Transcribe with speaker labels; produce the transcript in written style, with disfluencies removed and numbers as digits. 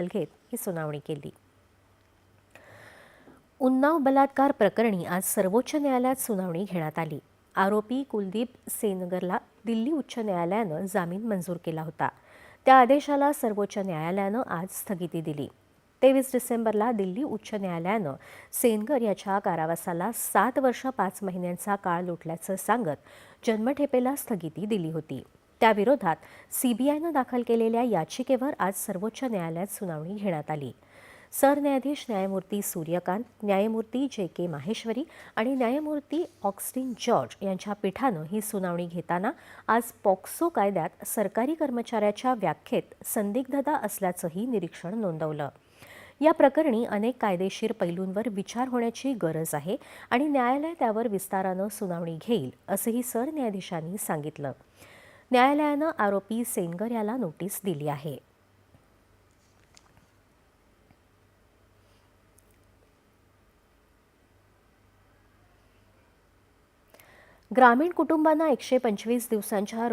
Speaker 1: घेत ही सुनावणी केली। उन्नाव बलात्कार प्रकरणी आज सर्वोच्च न्यायालयात सुनावणी घेण्यात आली। आरोपी कुलदीप सेनगरला दिल्ली उच्च न्यायालयानं जामीन मंजूर केला होता। त्या आदेशाला सर्वोच्च न्यायालयानं आज स्थगिती दिली। 23 डिसेंबरला दिल्ली उच्च न्यायालयानं सेनगर याच्या कारावासाला 7 वर्ष 5 महिन्यांचा काळ लुटल्याचं सांगत जन्मठेपेला स्थगिती दिली होती। त्याविरोधात सीबीआयनं दाखल केलेल्या याचिकेवर आज सर्वोच्च न्यायालयात सुनावणी घेण्यात आली। सरन्यायाधीश न्यायमूर्ती सूर्यकांत, न्यायमूर्ती जे.के. माहेश्वरी आणि न्यायमूर्ती ऑगस्टिन जॉर्ज यांच्या पीठानं ही सुनावणी घेताना आज पॉक्सो कायद्यात सरकारी कर्मचाऱ्याच्या व्याख्येत संदिग्धता असल्याचंही निरीक्षण नोंदवलं। या प्रकरणी अनेक कायदेशीर पैलूंवर विचार होण्याची गरज आहे आणि न्यायालय त्यावर विस्तारानं सुनावणी घेईल, असंही सरन्यायाधीशांनी सांगितलं। न्यायालयानं आरोपी सेनगर याला नोटीस दिली आहे। ग्रामीण कुटुंबांना 125 दिवसांच्या